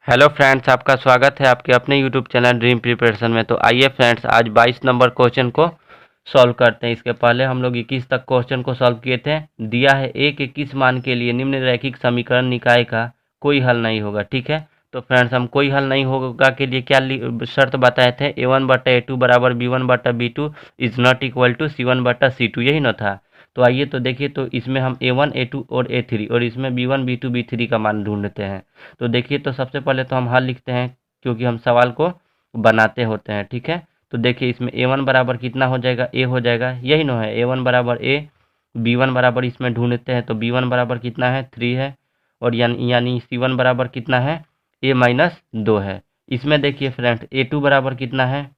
Hello friends, आपका स्वागत है आपके अपने यूट्यूब चैनल ड्रीम प्रिपरेशन में। तो आइए फ्रेंड्स, आज 22 नंबर क्वेश्चन को सॉल्व करते हैं। इसके पहले हम लोग 21 तक क्वेश्चन को सॉल्व किए थे। दिया है ए के किस मान के लिए निम्न रैखिक समीकरण निकाय का कोई हल नहीं होगा। ठीक है, तो फ्रेंड्स हम कोई हल नहीं होगा के लिए क्या शर्त बताए थे, A1/A2 बराबर B1/B2 is not equal to C1/C2, यही ना था। तो आइए तो देखिए, तो इसमें हम A1 A2 और A3 और इसमें B1 B2 B3 का मान ढूंढते हैं। तो देखिए, तो सबसे पहले तो हम हल लिखते हैं क्योंकि हम सवाल को बनाते होते हैं। ठीक है, तो देखिए इसमें A1 बराबर कितना हो जाएगा, A हो जाएगा, यही ना है, A1 बराबर A। B1 बराबर इसमें ढूंढते हैं तो B1 बराबर कितना है, 3 है। और यानी C1 बराबर कितना है, A-2 है। इसमें देखिए फ्रेंड्स A2 बराबर कितना है,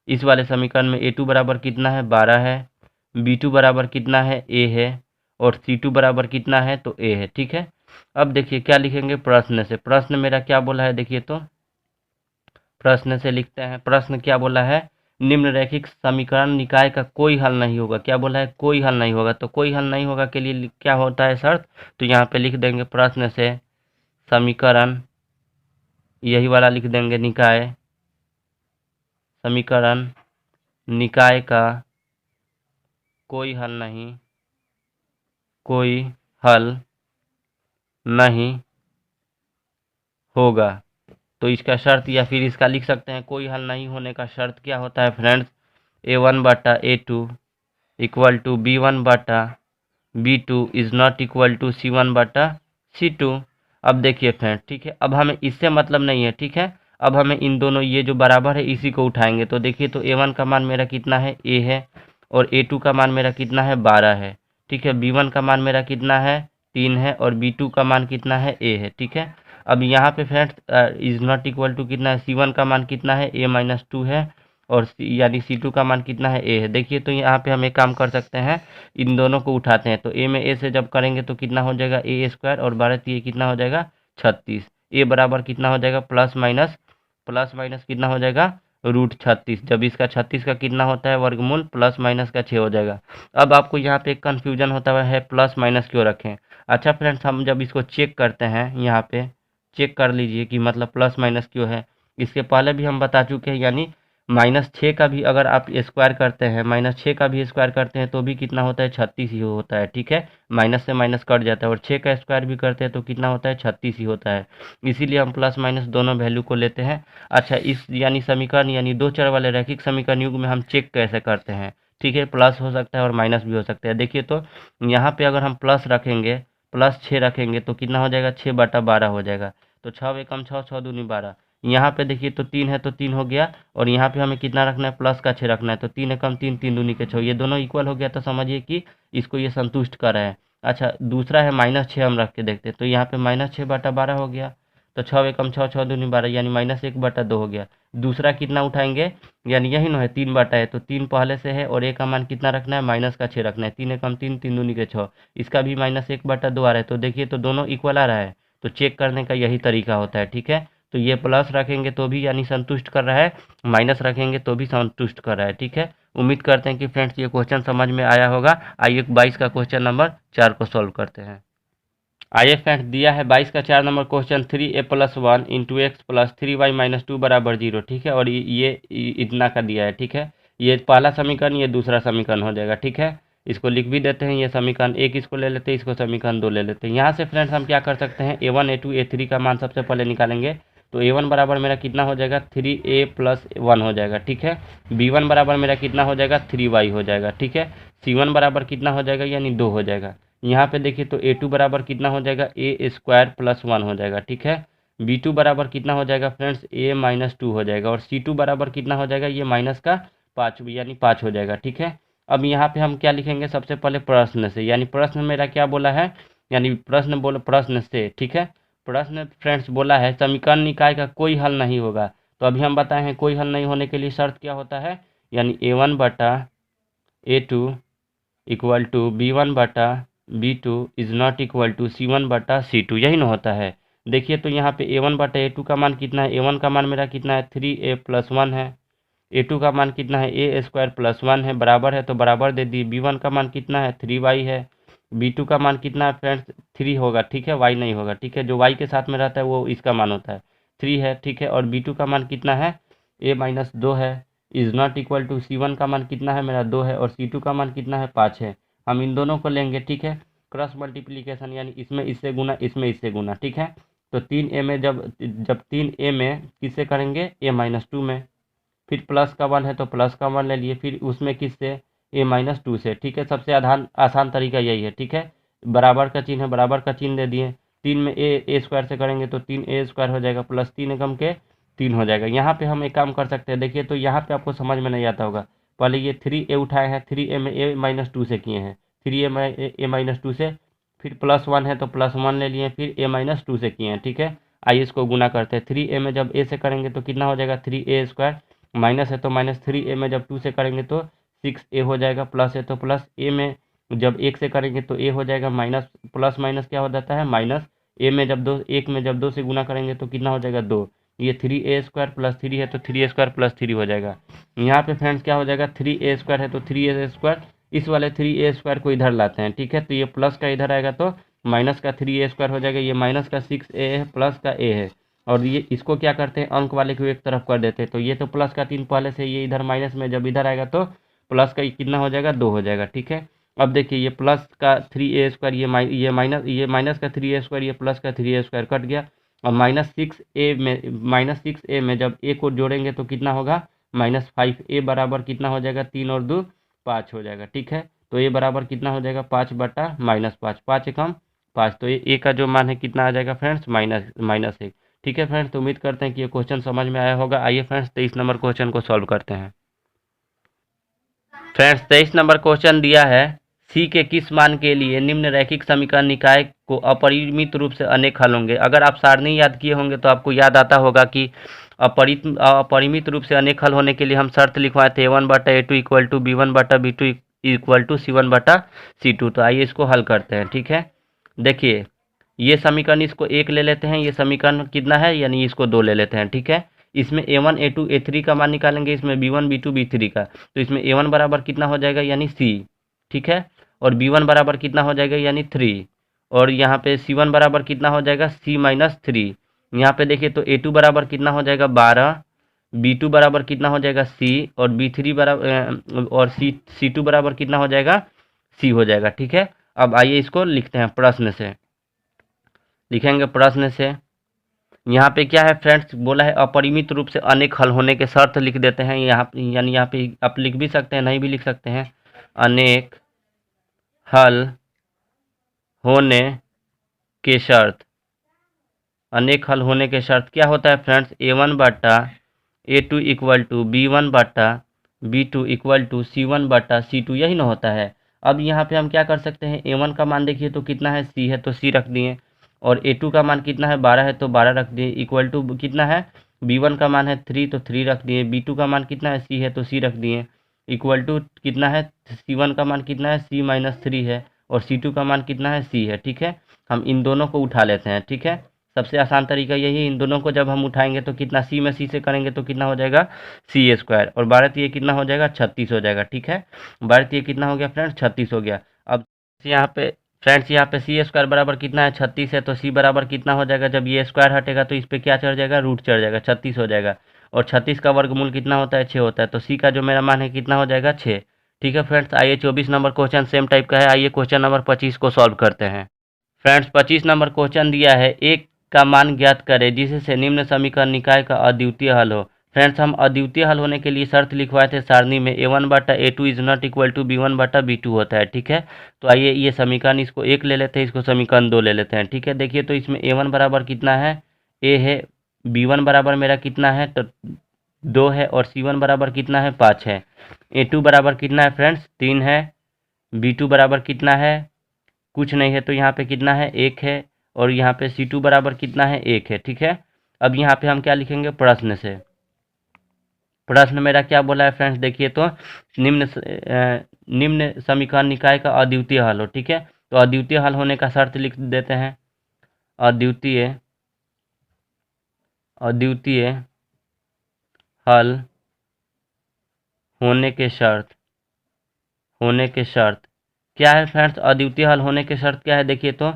इस वाले समीकरण में A2 बराबर कितना है, 12 है। B2 बराबर कितना है, A है। और C2 बराबर कितना है, तो A है। ठीक है, अब देखिए क्या लिखेंगे प्रश्न से। प्रश्न मेरा क्या बोला है, देखिए तो प्रश्न से लिखते हैं। प्रश्न क्या बोला है, निम्न रैखिक समीकरण निकाय का कोई हल नहीं होगा। क्या बोला है, कोई हल नहीं होगा। तो कोई हल नहीं होगा के लिए क्या होता है शर्त, तो यहाँ पे लिख देंगे प्रश्न से समीकरण, यही वाला लिख देंगे निकाय, समीकरण निकाय का कोई हल नहीं, कोई हल नहीं होगा। तो इसका शर्त या फिर इसका लिख सकते हैं, कोई हल नहीं होने का शर्त क्या होता है friends, A1/A2 equal to B1/B2 is not equal to C1/C2। अब देखिए फ्रेंड, ठीक है, अब हमें इससे मतलब नहीं है। ठीक है, अब हमें इन दोनों ये जो बराबर है इसी को उठाएंगे। तो देखिए, तो A1 का मान मेरा कितना है, A है। और A2 का मान मेरा कितना है, 12 है। ठीक है, B1 का मान मेरा कितना है, 3 है। और B2 का मान कितना है, A है। ठीक है, अब यहाँ पे friends is not equal to कितना है, C1 का मान कितना है, A-2 है। और यानी C2 का मान कितना है, A है। देखिए, तो यहाँ पे हम एक काम कर सकते हैं, इन दोनों को उठाते हैं। तो A में A से जब करेंगे तो कितना हो जाएगा, A² और 12 कितना हो जाएगा, 36। A बराबर कितना हो जाएगा, प्लस माइनस कितना हो जाएगा, √36। जब इसका 36 का कितना होता है, वर्गमूल, प्लस माइनस का 6 हो जाएगा। अब आपको यहाँ पे एक कन्फ्यूजन होता है, प्लस माइनस क्यों रखें। अच्छा फ्रेंड्स, हम जब इसको चेक करते हैं, यहाँ पे चेक कर लीजिए कि मतलब प्लस माइनस क्यों है। इसके पहले भी हम बता चुके हैं, यानी -6 का भी अगर आप स्क्वायर करते हैं, -6 का भी स्क्वायर करते हैं तो भी कितना होता है, 36 ही होता है। ठीक है, माइनस से माइनस कट जाता है। और 6 का स्क्वायर भी करते हैं तो कितना होता है, 36 ही होता है। इसीलिए हम प्लस माइनस दोनों वैल्यू को लेते हैं। अच्छा, इस यानी समीकरण यानी दो चर वाले रैखिक समीकरण युग में हम चेक कैसे करते हैं। ठीक है, प्लस हो सकता है और माइनस भी हो सकता है। देखिए, तो यहाँ पे अगर हम प्लस रखेंगे, +6 रखेंगे तो कितना हो जाएगा, 6/12 हो जाएगा। तो 6 एकम 6, 6 दूनी 12। यहाँ पे देखिए, तो 3 है तो 3 हो गया। और यहाँ पे हमें कितना रखना है, प्लस का 6 रखना है। तो 3 एकम 3, 3 दूनी के 6, ये दोनों इक्वल हो गया। तो समझिए कि इसको ये संतुष्ट कर रहा है। अच्छा, दूसरा है -6, हम रख के देखते हैं। तो यहाँ पे -6/12 हो गया। तो 6 एकम 6, 6 दूनी 12, यानी -1/2 हो गया। दूसरा कितना उठाएंगे, यानी यही ना है, 3 बटा है। तो 3 पहले से है और ए का मान कितना रखना है, माइनस का 6 रखना है। 3 एकम 3, 3 दूनी के 6, इसका भी -1/2 आ रहा है। तो देखिए, तो दोनों इक्वल आ रहा है। तो चेक करने का यही तरीका होता है। ठीक है, तो ये प्लस रखेंगे तो भी यानी संतुष्ट कर रहा है, माइनस रखेंगे तो भी संतुष्ट कर रहा है। ठीक है, उम्मीद करते हैं कि फ्रेंड्स ये क्वेश्चन समझ में आया होगा। आइए 22 का क्वेश्चन नंबर 4 को सॉल्व करते हैं। आइए फ्रेंड्स, दिया है 22 का 4 number question, 3a+1 into x plus 3y-2 बराबर 0। ठीक है, और ये इतना का दिया है। ठीक है, ये पहला समीकरण, ये दूसरा समीकरण हो जाएगा। ठीक है, इसको लिख भी देते हैं, ये समीकरण 1 इसको ले लेते हैं, इसको समीकरण 2 ले लेते हैं। यहाँ से फ्रेंड्स हम क्या कर सकते हैं, A1 A2 A3 का मान सबसे पहले निकालेंगे। तो A1 बराबर मेरा कितना हो जाएगा, 3a+1 हो जाएगा। ठीक है, B1 बराबर मेरा कितना हो जाएगा, 3y हो जाएगा। ठीक है, C1 बराबर कितना हो जाएगा, यानी 2 हो जाएगा। यहाँ पे देखिए, तो A2 बराबर कितना हो जाएगा, A² + 1 हो जाएगा। ठीक है, B2 बराबर कितना हो जाएगा फ्रेंड्स, A-2 हो जाएगा। और C2 बराबर कितना हो जाएगा, ये माइनस का 5 यानी 5 हो जाएगा। ठीक है, अब यहाँ पे हम क्या लिखेंगे, सबसे पहले प्रश्न से, यानी प्रश्न मेरा क्या बोला है, यानी प्रश्न से। ठीक है, प्रश्न फ्रेंड्स बोला है समीकरण निकाय का कोई हल नहीं होगा। तो अभी हम बताए हैं कोई हल नहीं होने के लिए शर्त क्या होता है, यानी A1/A2 equal to B1/B2 is not equal to C1/C2, यही ना होता है। देखिए, तो यहाँ पे A1/A2 का मान कितना है, A1 का मान मेरा कितना है, 3a+1 है। A2 का मान कितना है, A² + 1 है, बराबर है तो बराबर दे दी। B1 का मान कितना है, 3y है। B2 का मान कितना है फ्रेंड्स, 3 होगा। ठीक है, y नहीं होगा। ठीक है, जो y के साथ में रहता है वो इसका मान होता है। 3 है, ठीक है। और B2 का मान कितना है, a-2 है, is not equal to C1 का मान कितना है मेरा 2 है, और C2 का मान कितना है 5 है। हम इन दोनों को लेंगे, ठीक है, क्रॉस मल्टीप्लीकेशन, यानी इसमें इससे गुना, इसमें इससे गुना, ठीक है। तो 3a में जब 3a में किससे करेंगे, a-2 में, फिर प्लस का 1 है तो प्लस का 1 ले लिए, फिर उसमें किससे, a-2 से, ठीक है। सबसे आसान तरीका यही है, ठीक है। बराबर का चिन्ह है, बराबर का चिन्ह दे दिए। 3 में a स्क्वायर से करेंगे तो 3a स्क्वायर हो जाएगा, प्लस 3 एकम के 3 हो जाएगा। यहाँ पे हम एक काम कर सकते हैं, देखिए तो यहाँ पे आपको समझ में नहीं आता होगा। पहले ये 3a उठाए हैं, 3a में a-2 से किए हैं, 3a-2 से, फिर प्लस 1 है तो प्लस 1 ले लिए, फिर a-2 से किए हैं, ठीक है। आइए इसको गुना करते हैं। 3a में जब a से करेंगे तो कितना हो जाएगा, 3a स्क्वायर, माइनस है तो माइनस 3a में जब 2 से करेंगे तो 6a हो जाएगा, प्लस है तो प्लस a में जब 1 से करेंगे तो a हो जाएगा, माइनस प्लस माइनस क्या हो जाता है माइनस, a में जब 2 1 में जब 2 से गुना करेंगे तो कितना हो जाएगा 2, ये 3a स्क्वायर प्लस 3 है तो 3a स्क्वायर प्लस 3 हो जाएगा। यहाँ पे फ्रेंड्स क्या हो जाएगा, 3a स्क्वायर है तो 3a स्क्वायर, इस वाले 3a स्क्वायर को इधर लाते हैं, ठीक है। तो ये प्लस का इधर आएगा तो माइनस का 3a स्क्वायर हो जाएगा, ये माइनस का 6a है, प्लस का a है, और ये इसको क्या करते हैं, अंक वाले को एक तरफ कर देते हैं। तो ये तो प्लस का 3 पहले से, ये इधर माइनस में जब इधर आएगा तो प्लस का कितना हो जाएगा 2 हो जाएगा, ठीक है। अब देखिए ये प्लस का 3a स्क्वायर, ये माइनस का 3a स्क्वायर, ये प्लस का 3a स्क्वायर कट गया, और माइनस 6a में जब a को जोड़ेंगे तो कितना होगा, -5a बराबर कितना हो जाएगा, 3 और 2 5 हो जाएगा, ठीक है। तो a बराबर कितना हो जाएगा, 5/-5, 5 एकम 5, तो ये a का जो मान है कितना आ जाएगा फ्रेंड्स, -1, ठीक है फ्रेंड्स। तो उम्मीद करते हैं कि ये क्वेश्चन समझ में आया होगा। आइए फ्रेंड्स 23 नंबर क्वेश्चन को सॉल्व करते हैं। फ्रेंड्स 23 नंबर क्वेश्चन दिया है, सी के किस मान के लिए निम्न रैखिक समीकरण निकाय को अपरिमित रूप से अनेक हल होंगे। अगर आप सारणी याद किए होंगे तो आपको याद आता होगा कि अपरिमित रूप से अनेक हल होने के लिए हम शर्त लिखवाए थे a1/a2 equal to b1/b2 equal to c1/c2। तो आइए इसको हल करते हैं, ठीक है। देखिए ये समीकरण, इसको 1 ले लेते हैं, ये समीकरण कितना है, यानी इसको 2 ले लेते हैं, ठीक है। इसमें a1 a2 a3 का मान निकालेंगे, इसमें b1 b2 b3 का, तो इसमें a1 बराबर कितना हो जाएगा, यानी c, ठीक है। और b1 बराबर कितना हो जाएगा, यानी 3, और यहाँ पे c1 बराबर कितना हो जाएगा, c-3। यहाँ पे देखिए तो a2 बराबर कितना हो जाएगा 12, b2 बराबर कितना हो जाएगा c, और b3 बराबर और c2 बराबर कितना हो जाएगा, c हो जाएगा, ठीक है। अब आइए इसको लिखते हैं, प्रश्न से लिखेंगे, प्रश्न से यहाँ पे क्या है फ्रेंड्स, बोला है अपरिमित रूप से अनेक हल होने के शर्त लिख देते हैं यहाँ, यानी यहाँ पे आप लिख भी सकते हैं, नहीं भी लिख सकते हैं। अनेक हल होने के शर्त, अनेक हल होने के शर्त क्या होता है friends, a1/a2 equal to b1/b2 equal to c1/c2, यही ना होता है। अब यहाँ पे हम क्या कर सकते हैं, a1 का मान देखिए तो कितना है, c है तो c रख दिए, और a2 का मान कितना है 12 है तो 12 रख दिए, इक्वल टू कितना है, b1 का मान है 3 तो 3 रख दिए, b2 का मान कितना है c है तो c रख दिए, इक्वल टू कितना है, c1 का मान कितना है c-3 है, और c2 का मान कितना है c है, ठीक है। हम इन दोनों को उठा लेते हैं, ठीक है। सबसे आसान तरीका यही है, इन दोनों को जब हम उठाएंगे तो कितना, c में c से करेंगे तो कितना हो जाएगा c स्क्वायर, और 12 कितना हो जाएगा 36 हो जाएगा, ठीक है। 12 कितना हो गया फ्रेंड्स, 36 हो गया। अब यहाँ पे फ्रेंड्स, यहाँ पे c स्क्वायर बराबर कितना है 36 है, तो c बराबर कितना हो जाएगा, जब ये स्क्वायर हटेगा तो इस पर क्या चढ़ जाएगा, रूट चढ़ जाएगा, 36 हो जाएगा, और 36 का वर्गमूल कितना होता है 6 होता है, तो c का जो मेरा मान है कितना हो जाएगा 6, ठीक है फ्रेंड्स। आइए 24 नंबर क्वेश्चन सेम टाइप का है, आइए क्वेश्चन नंबर 25 को सॉल्व करते हैं। फ्रेंड्स 25 नंबर क्वेश्चन दिया है, एक का मान ज्ञात करें जिससे निम्न समीकरण निकाय का अद्वितीय हल हो। फ्रेंड्स हम अद्वितीय हल होने के लिए शर्त लिखवाए थे सारणी में, a1/a2 is not equal to b1/b2 होता है, ठीक है। तो आइए ये समीकरण, इसको 1 ले लेते हैं, इसको समीकरण 2 ले लेते हैं, ठीक है। देखिए तो इसमें a1 बराबर कितना है, a है, b1 बराबर मेरा कितना है तो 2 है, और c1 बराबर कितना है 5 है, a2 बराबर कितना है फ्रेंड्स 3 है, b2 बराबर कितना है कुछ नहीं है, तो यहाँ पे कितना है 1 है, और यहाँ पे c2 बराबर कितना है 1 है, ठीक है। अब यहाँ पे हम क्या लिखेंगे, प्रश्न से, प्रश्न मेरा क्या बोला है फ्रेंड्स, देखिए तो निम्न समीकरण निकाय का अद्वितीय हल हो, ठीक है। तो अद्वितीय हल होने का शर्त लिख देते हैं, अद्वितीय हल होने के शर्त क्या है फ्रेंड्स, अद्वितीय हल होने के शर्त क्या है, देखिए तो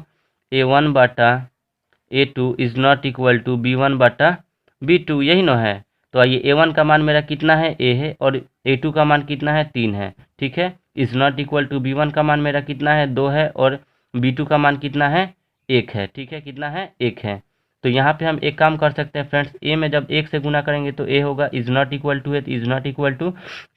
a1/a2 is not equal to b1/b2 B2, यही ना है। तो आइए A1 का मान मेरा कितना है, A है, और A2 का मान कितना है, 3 है। ठीक है, is not equal to B1 का मान मेरा कितना है, 2 है, और B2 का मान कितना है, 1 है। ठीक है, कितना है, 1 है। तो यहाँ पे हम एक काम कर सकते हैं फ्रेंड्स, ए में जब 1 से गुना करेंगे तो ए होगा, इज नॉट इक्वल टू है, इज नॉट इक्वल टू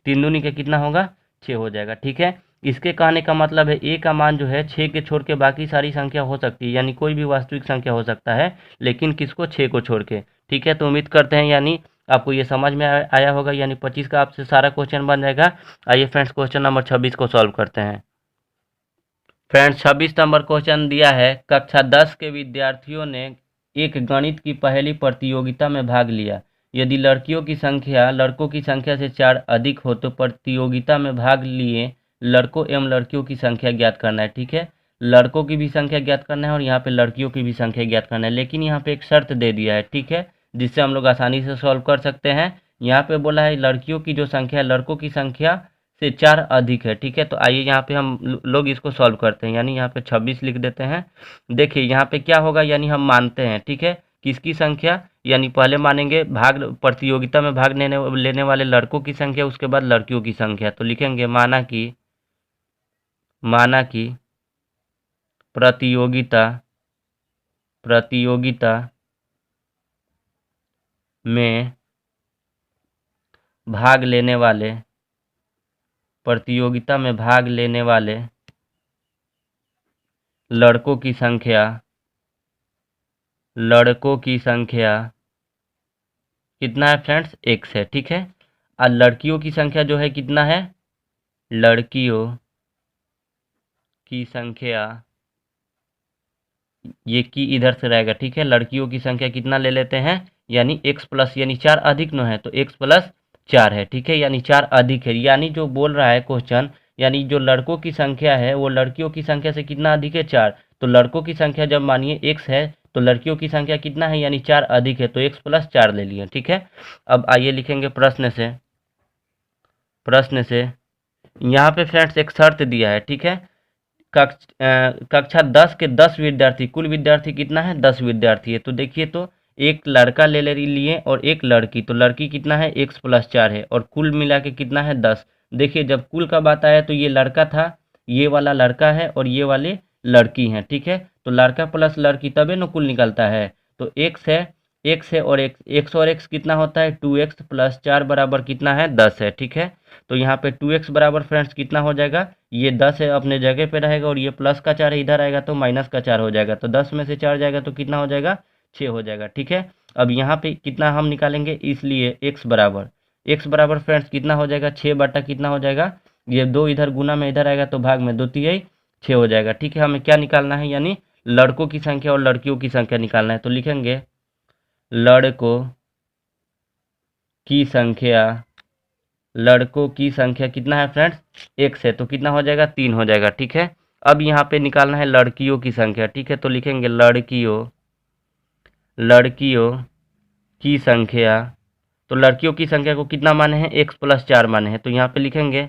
3 दूनी का कितना होगा, 6 हो जाएगा। ठीक है, इसके कहने का मतलब है ए का मान जो है 6 के छोड़ के बाकी सारी संख्या हो सकती है, यानी कोई भी वास्तविक संख्या हो सकता है, लेकिन किसको, 6 को छोड़ के। ठीक है, तो उम्मीद करते हैं यानी आपको ये समझ में आया होगा, यानी 25 का आपसे सारा क्वेश्चन बन जाएगा। आइए फ्रेंड्स क्वेश्चन नंबर 26 को सॉल्व करते हैं। फ्रेंड्स 26 नंबर क्वेश्चन दिया है, कक्षा 10 के विद्यार्थियों ने एक गणित की पहली प्रतियोगिता में भाग लिया। यदि लड़कियों की संख्या लड़कों की संख्या से 4 अधिक हो तो प्रतियोगिता में भाग लिए लड़कों एवं लड़कियों की संख्या ज्ञात करना है। ठीक है, लड़कों की भी संख्या ज्ञात करना है और यहाँ पे लड़कियों की भी संख्या ज्ञात करना है, लेकिन यहाँ पे एक शर्त दे दिया है। ठीक है, जिससे हम लोग आसानी से सॉल्व कर सकते हैं। यहाँ पे बोला है लड़कियों की जो संख्या है लड़कों की संख्या से 4 अधिक है। ठीक है, तो आइए यहाँ पे हम लोग इसको सॉल्व करते हैं, यानी यहाँ पे 26 लिख देते हैं। देखिए यहाँ पे क्या होगा, यानी हम मानते हैं, ठीक है, किसकी संख्या, यानी पहले मानेंगे भाग प्रतियोगिता में भाग लेने वाले लड़कों की संख्या, उसके बाद लड़कियों की संख्या। तो लिखेंगे माना कि प्रतियोगिता में भाग लेने वाले लड़कों की संख्या कितना है फ्रेंड्स, x है। ठीक है, और लड़कियों की संख्या जो है कितना है, लड़कियों की संख्या, ये की इधर से रहेगा। ठीक है, लड़कियों की संख्या कितना ले लेते हैं, यानी x प्लस, यानी 4 अधिक न है तो x प्लस 4 है। ठीक है, यानी 4 अधिक है, यानी जो बोल रहा है क्वेश्चन, यानी जो लड़कों की संख्या है वो लड़कियों की संख्या से कितना अधिक है, 4। तो लड़कों की संख्या जब मानिए x है तो लड़कियों की संख्या कितना है, यानी 4 अधिक है, तो x प्लस 4 ले लिए। ठीक है, अब आइए लिखेंगे प्रश्न से यहाँ पे फ्रेंड्स एक शर्त दिया है। ठीक है, कक्षा 10 के 10 विद्यार्थी, कुल विद्यार्थी कितना है, 10 विद्यार्थी है। तो देखिए, तो एक लड़का ले लिए और एक लड़की, तो लड़की कितना है, x प्लस 4 है, और कुल मिला के कितना है, 10। देखिए जब कुल का बात आया तो ये लड़का था, ये वाला लड़का है और ये वाले लड़की हैं। ठीक है, तो लड़का प्लस लड़की तबे न कुल निकलता है। तो x है और x और x कितना होता है, 2x प्लस 4 बराबर कितना है, 10 है। ठीक है, तो यहाँ पे 2x बराबर फ्रेंड्स कितना हो जाएगा, ये 10 है अपने जगह पे रहेगा, और ये प्लस का 4 है इधर आएगा तो माइनस का 4 हो जाएगा, तो 10 में से 4 जाएगा तो कितना हो जाएगा, 6 हो जाएगा। ठीक है, अब यहाँ पे कितना हम निकालेंगे, इसलिए x बराबर फ्रेंड्स कितना हो जाएगा, 6 बटा कितना हो जाएगा, ये 2 इधर गुना में इधर आएगा तो भाग में 2 तिहाई 6 हो जाएगा। ठीक है, हमें क्या निकालना है, यानी लड़कों की संख्या और लड़कियों की संख्या निकालना है। तो लिखेंगे लड़कों की संख्या कितना है फ्रेंड्स, x है, तो कितना हो जाएगा, 3 हो जाएगा। ठीक है, अब यहाँ पे निकालना है लड़कियों की संख्या। ठीक है, तो लिखेंगे लड़कियों की संख्या, तो लड़कियों की संख्या को कितना माने हैं, x प्लस 4 माने हैं, तो यहाँ पे लिखेंगे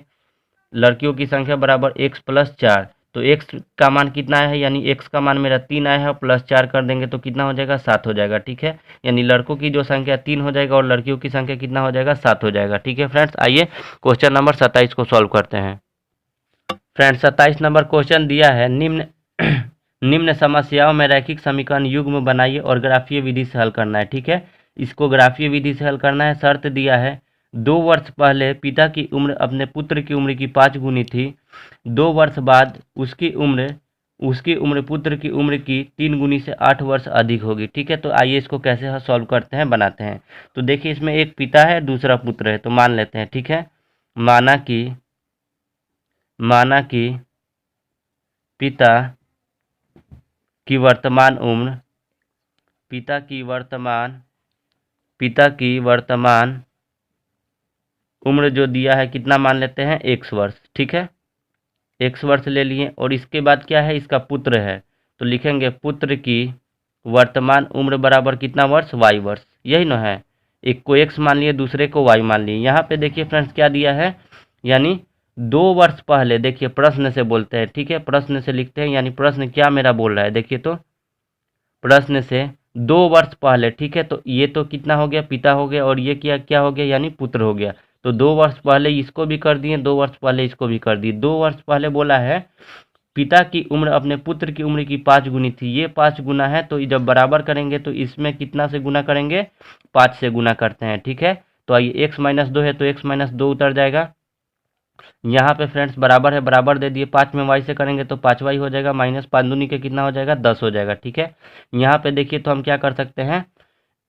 लड़कियों की संख्या बराबर x प्लस 4। तो x का मान कितना है, यानी x का मान मेरा 3 आया है, प्लस 4 कर देंगे तो कितना हो जाएगा, 7 हो जाएगा। ठीक है, यानी लड़कों की जो संख्या 3 हो जाएगा और लड़कियों की संख्या कितना हो जाएगा, 7 हो जाएगा। ठीक है फ्रेंड्स, आइए क्वेश्चन नंबर 27 को सॉल्व करते हैं। फ्रेंड्स 27 नंबर क्वेश्चन दिया है, निम्न समस्याओं में रैखिक समीकरण युग्म बनाइए और ग्राफीय विधि से हल करना है। ठीक है, इसको ग्राफीय विधि से हल करना है। शर्त दिया है 2 वर्ष पहले पिता की उम्र अपने पुत्र की उम्र की 5 गुनी थी, 2 वर्ष बाद उसकी उम्र पुत्र की उम्र की 3 गुनी से 8 वर्ष अधिक होगी। ठीक है, तो आइए इसको कैसे सॉल्व करते हैं, बनाते हैं। तो देखिए इसमें एक पिता है दूसरा पुत्र है, तो मान लेते हैं। ठीक है, माना कि पिता की वर्तमान उम्र जो दिया है कितना मान लेते हैं, x वर्ष। ठीक है, x वर्ष ले लिए, और इसके बाद क्या है, इसका पुत्र है, तो लिखेंगे पुत्र की वर्तमान उम्र बराबर कितना वर्ष, y वर्ष। यही ना है, एक को x मान लिए दूसरे को y मान लिए। यहाँ पे देखिए फ्रेंड्स क्या दिया है, यानी 2 वर्ष पहले, देखिए प्रश्न से बोलते हैं। ठीक है, प्रश्न से लिखते हैं, यानी प्रश्न क्या मेरा बोल रहा है, देखिए तो प्रश्न से 2 वर्ष पहले, ठीक है। तो ये तो कितना हो गया, पिता हो गया, और ये क्या क्या हो गया, यानी पुत्र हो गया। तो 2 वर्ष पहले इसको भी कर दिए, 2 वर्ष पहले इसको भी कर दिए। 2 वर्ष पहले बोला है पिता की उम्र अपने पुत्र की उम्र की 5 गुनी थी, ये 5 गुना है, तो जब बराबर करेंगे तो इसमें कितना से गुना करेंगे, 5 से गुना करते हैं, ठीक है। तो आइए x माइनस 2 है तो x माइनस 2 उतर जाएगा। यहाँ पे फ्रेंड्स बराबर है, बराबर दे दिए, 5 में y से करेंगे तो 5y हो जाएगा, माइनस 5 दूनी के कितना हो जाएगा, 10 हो जाएगा, ठीक है। यहाँ पे देखिए तो हम क्या कर सकते हैं,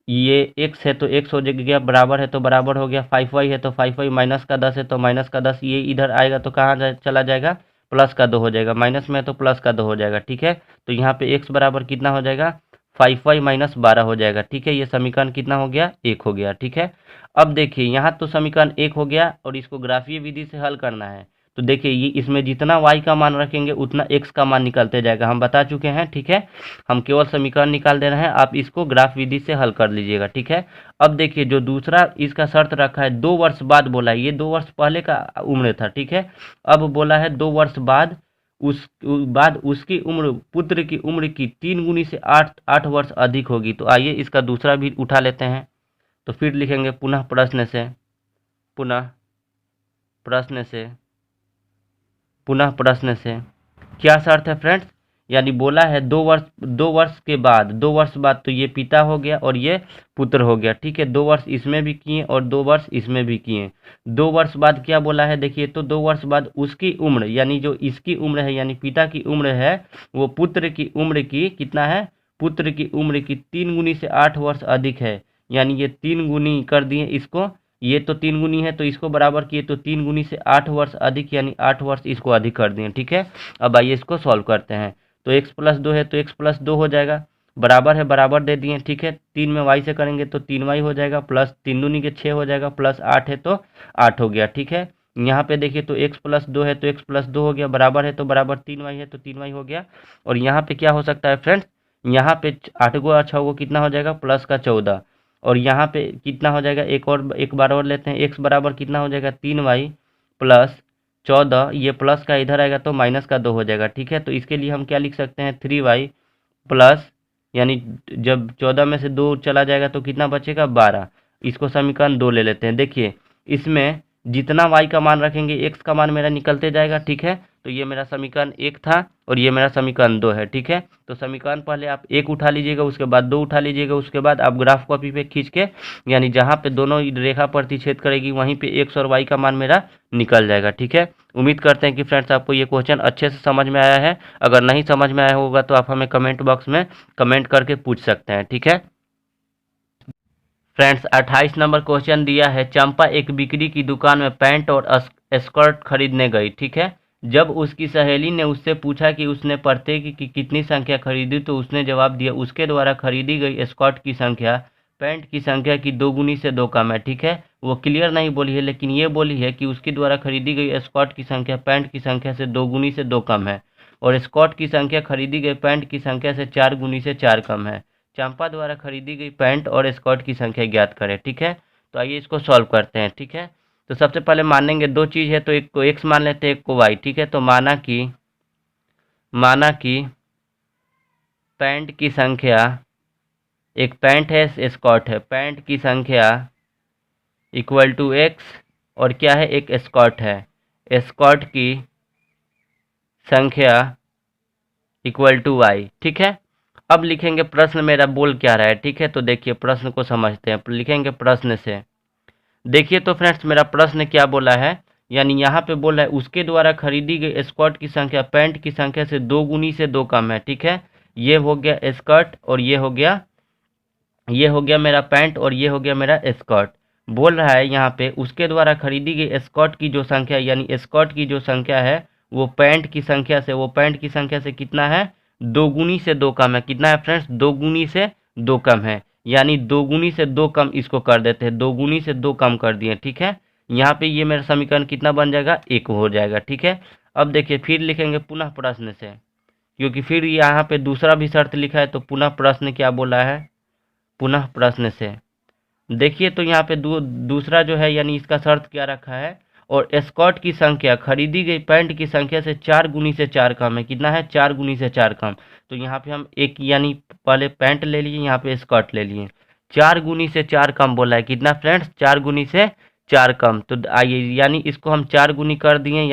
ये x है तो x हो जाएगा, बराबर है तो बराबर हो गया, 5y है तो 5y, माइनस का 10 है तो माइनस का 10, ये इधर आएगा तो कहाँ चला जाएगा, प्लस का 2 हो जाएगा, माइनस में है तो प्लस का 2 हो जाएगा, ठीक है। तो यहाँ पे x बराबर कितना हो जाएगा, 5y माइनस 12 हो जाएगा, ठीक है। ये समीकरण कितना हो गया, 1 हो गया, ठीक है। अब देखिए यहाँ तो समीकरण 1 हो गया और इसको ग्राफीय विधि से हल करना है। तो देखिए ये इसमें जितना y का मान रखेंगे उतना x का मान निकलते जाएगा, हम बता चुके हैं, ठीक है। हम केवल समीकरण निकाल दे रहे हैं, आप इसको ग्राफ विधि से हल कर लीजिएगा, ठीक है। अब देखिए जो दूसरा इसका शर्त रखा है, 2 वर्ष बाद बोला है, ये 2 वर्ष पहले का उम्र था, ठीक है। अब बोला है 2 वर्ष बाद उसकी उम्र पुत्र की उम्र की 3 गुनी से 8 वर्ष अधिक होगी। तो आइए इसका दूसरा भी उठा लेते हैं। तो फिर लिखेंगे पुनः प्रश्न से, पुनः प्रश्न से, पुनः प्रश्न से क्या शर्त है फ्रेंड्स, यानी बोला है 2 वर्ष के बाद, 2 वर्ष बाद तो ये पिता हो गया और ये पुत्र हो गया, ठीक है। 2 वर्ष इसमें भी किए और 2 वर्ष इसमें भी किए। 2 वर्ष बाद क्या बोला है, देखिए तो 2 वर्ष बाद उसकी उम्र, यानी जो इसकी उम्र है यानी पिता की उम्र है, वो पुत्र की उम्र की कितना है, पुत्र की उम्र की 3 गुनी से 8 वर्ष अधिक है, यानी ये 3 गुनी कर दिए इसको, ये तो 3 गुनी है तो इसको बराबर किए तो 3 गुनी से 8 वर्ष अधिक, यानी 8 वर्ष इसको अधिक कर दिए, ठीक है। अब आइए इसको सॉल्व करते हैं। तो x प्लस 2 है तो x प्लस 2 हो जाएगा, बराबर है, बराबर दे दिए, ठीक है। 3 में y से करेंगे तो 3y हो जाएगा, प्लस 3 दूनी के 6 हो जाएगा, प्लस 8 है तो 8 हो गया, ठीक है। यहाँ पे देखिए तो x प्लस 2 है तो x प्लस 2 हो गया, बराबर है तो बराबर 3y है तो 3y हो गया। और यहाँ पे क्या हो सकता है फ्रेंड्स, यहाँ पे 8 गो 6 गो कितना हो जाएगा, प्लस का 14, और यहाँ पे कितना हो जाएगा, एक बार और लेते हैं, x बराबर कितना हो जाएगा, 3y प्लस 14, ये प्लस का इधर आएगा तो माइनस का 2 हो जाएगा, ठीक है। तो इसके लिए हम क्या लिख सकते हैं, 3y प्लस, यानी जब 14 में से 2 चला जाएगा तो कितना बचेगा, 12। इसको समीकरण 2 ले लेते हैं। देखिए इसमें जितना y का मान रखेंगे x का मान मेरा निकलते जाएगा, ठीक है। तो ये मेरा समीकरण 1 था और ये मेरा समीकरण 2 है, ठीक है। तो समीकरण पहले आप 1 उठा लीजिएगा, उसके बाद 2 उठा लीजिएगा, उसके बाद आप ग्राफ कॉपी पे खींच के, यानी जहाँ पे दोनों रेखा प्रतिच्छेद करेगी वहीं पे x और y का मान मेरा निकल जाएगा, ठीक है। उम्मीद करते हैं कि फ्रेंड्स आपको ये क्वेश्चन अच्छे से समझ में आया है। अगर नहीं समझ में आया होगा तो आप हमें कमेंट बॉक्स में कमेंट करके पूछ सकते हैं, ठीक है। फ्रेंड्स 28 नंबर क्वेश्चन दिया है, चंपा एक बिक्री की दुकान में पैंट और स्कर्ट खरीदने गई, ठीक है। जब उसकी सहेली ने उससे पूछा कि उसने प्रत्येक की कितनी संख्या खरीदी, तो उसने जवाब दिया उसके द्वारा खरीदी गई स्कर्ट की संख्या पैंट की संख्या की 2 गुनी से 2 कम है, ठीक है। वो क्लियर नहीं बोली है, लेकिन ये बोली है कि उसके द्वारा खरीदी गई स्कर्ट की संख्या पैंट की संख्या से 2 गुनी से 2 कम है, और स्कर्ट की संख्या खरीदी गई पैंट की संख्या से 4 गुनी से 4 कम है। चंपा द्वारा खरीदी गई पैंट और स्कर्ट की संख्या ज्ञात करें, ठीक है। तो आइए इसको सॉल्व करते हैं, ठीक है। तो सबसे पहले मानेंगे 2 चीज़ है तो एक को x मान लेते हैं, एक को y, ठीक है। तो माना कि पैंट की संख्या, एक पैंट है स्कर्ट है, पैंट की संख्या इक्वल टू x, और क्या है, एक स्कर्ट है, स्कर्ट की संख्या इक्वल टू y, ठीक है। अब लिखेंगे प्रश्न मेरा बोल क्या रहा है, ठीक है। तो देखिए प्रश्न को समझते हैं, लिखेंगे प्रश्न से। देखिए तो फ्रेंड्स मेरा प्रश्न क्या बोला है, यानी यहाँ पे बोला है उसके द्वारा खरीदी गई स्कर्ट की संख्या पैंट की संख्या से 2 गुनी से 2 कम है, ठीक है। ये हो गया स्कर्ट और ये हो गया मेरा पैंट और ये हो गया मेरा स्कर्ट। बोल रहा है यहाँ पे उसके द्वारा खरीदी गई स्कर्ट की जो संख्या, यानी स्कर्ट की जो संख्या है वो पैंट की संख्या से कितना है, 2 गुनी से 2 कम है। कितना है फ्रेंड्स, 2 गुनी से 2 कम है, यानी 2 गुनी से 2 कम इसको कर देते हैं, 2 गुनी से 2 कम कर दिए, ठीक है। यहाँ पे ये मेरा समीकरण कितना बन जाएगा, 1 हो जाएगा, ठीक है। अब देखिए फिर लिखेंगे पुनः प्रश्न से, क्योंकि फिर यहाँ पे दूसरा भी शर्त लिखा है, तो पुनः प्रश्न क्या बोला है, पुनः प्रश्न से। देखिए तो यहाँ पे दूसरा जो है यानी इसका शर्त क्या रखा है, और स्कर्ट की संख्या खरीदी गई पैंट की संख्या से 4 गुनी से 4 कम है। कितना है? 4 गुनी से 4 कम। तो यहाँ पे हम एक यानी पहले पैंट ले लिए, यहाँ पे स्कर्ट ले लिए। 4 गुनी से 4 कम बोला है, कितना फ्रेंड्स? 4 गुनी से 4 कम। तो आइए यानी इसको हम 4 गुनी कर दिए,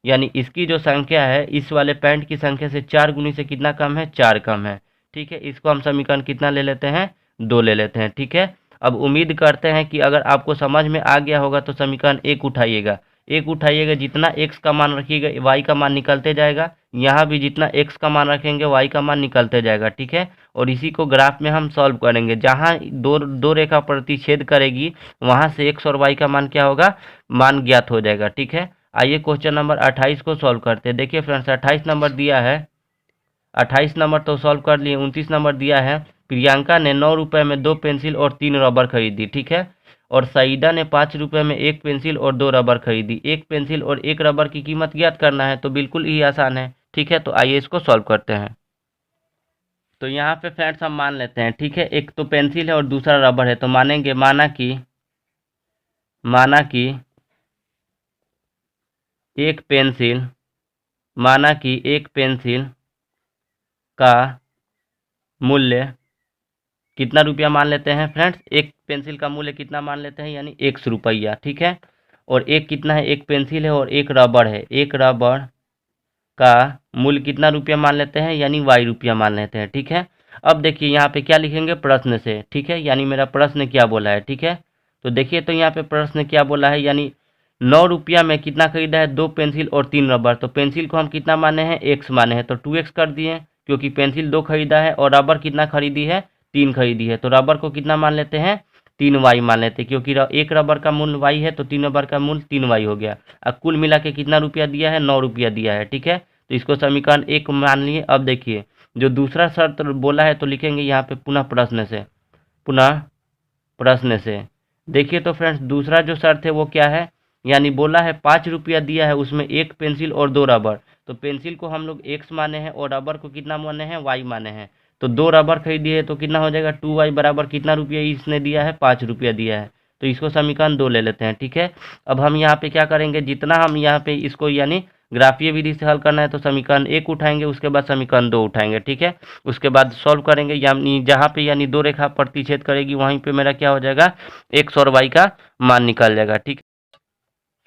यानी इसकी जो संख्या है इस वाले पैंट की संख्या से 4 गुनी से कितना कम है? 4 कम है। ठीक है, इसको हम समीकरण कितना ले लेते हैं? 2 ले लेते हैं। ठीक है, अब उम्मीद करते हैं कि अगर आपको समझ में आ गया होगा तो समीकरण 1 उठाइएगा। 1 उठाइएगा, जितना x का मान रखिएगा y का मान निकलते जाएगा। यहाँ भी जितना x का मान रखेंगे y का मान निकलते जाएगा। ठीक है, और इसी को ग्राफ में हम सॉल्व करेंगे। जहाँ दो रेखा प्रतिच्छेद करेगी वहाँ से x और y का मान क्या होगा? मान ज्ञात हो जाएगा। ठीक है, आइए क्वेश्चन नंबर 28 को सॉल्व करते हैं। देखिए फ्रेंड्स, 28 नंबर दिया है, 28 नंबर तो सॉल्व कर लिए। 29 नंबर दिया है, प्रियंका ने 9 रुपये में 2 पेंसिल और 3 रबर खरीदी। ठीक है, और सईदा ने 5 रुपये में 1 पेंसिल और 2 रबर खरीदी। 1 पेंसिल और 1 रबर की कीमत ज्ञात करना है, तो बिल्कुल ही आसान है। ठीक है, तो आइए इसको सॉल्व करते हैं। तो यहाँ पे फ्रेंड्स हम मान लेते हैं। ठीक है, एक तो पेंसिल है और दूसरा रबर है, तो मानेंगे माना कि एक पेंसिल का मूल्य कितना रुपया मान लेते हैं फ्रेंड्स? एक पेंसिल का मूल्य कितना मान लेते हैं? यानी 100 रुपया। ठीक है, और एक कितना है? एक पेंसिल है और एक रबर है। एक रबर का मूल्य कितना रुपया मान लेते हैं? यानी y रुपया मान लेते हैं। ठीक है, अब देखिए यहाँ पे क्या लिखेंगे? प्रश्न से। ठीक है, यानी मेरा प्रश्न क्या बोला है? ठीक है, तो देखिए तो यहाँ पे प्रश्न क्या बोला है, यानी 9 रुपया में कितना खरीदा है? 2 पेंसिल और 3 रबर। तो पेंसिल को हम कितना माने हैं? x माने हैं, तो 2x कर दिए, क्योंकि पेंसिल 2 खरीदा है और रबर कितना खरीदी है? 3 खरीदी है। तो रबर को कितना मान लेते हैं? 3y मान लेते हैं, क्योंकि एक रबर का मूल्य y है, तो 3 रबर का मूल्य 3y हो गया। अब कुल मिला के कितना रुपया दिया है? 9 रुपया दिया है। ठीक है, तो इसको समीकरण 1 मान लिए। अब देखिए जो दूसरा शर्त बोला है तो लिखेंगे यहाँ पे पुनः प्रश्न से। देखिए तो फ्रेंड्स, दूसरा जो शर्त है वो क्या है? यानी बोला है 5 रुपया दिया है, उसमें 1 पेंसिल और 2 रबर। तो पेंसिल को हम लोग x माने हैं और रबर को कितना माने हैं? y माने हैं। तो 2 रबर खरीदी है तो कितना हो जाएगा? 2y बराबर कितना रुपया इसने दिया है? 5 रुपया दिया है। तो इसको समीकरण 2 ले लेते हैं। ठीक है, अब हम यहाँ पे क्या करेंगे? जितना हम यहाँ पे इसको यानी ग्राफीय विधि से हल करना है तो समीकरण 1 उठाएंगे, उसके बाद समीकरण 2 उठाएंगे। ठीक है, उसके बाद सॉल्व करेंगे, यानी जहाँ पे यानी 2 रेखा प्रतिच्छेद करेगी वहीं पे मेरा क्या हो जाएगा? x और y का मान निकल जाएगा। ठीक है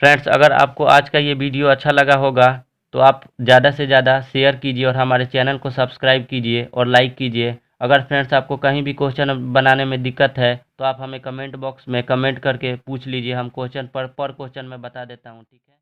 फ्रेंड्स, अगर आपको आज का ये वीडियो अच्छा लगा होगा तो आप ज़्यादा से ज़्यादा शेयर कीजिए और हमारे चैनल को सब्सक्राइब कीजिए और लाइक कीजिए। अगर फ्रेंड्स आपको कहीं भी क्वेश्चन बनाने में दिक्कत है तो आप हमें कमेंट बॉक्स में कमेंट करके पूछ लीजिए, हम क्वेश्चन पर क्वेश्चन में बता देता हूँ। ठीक है।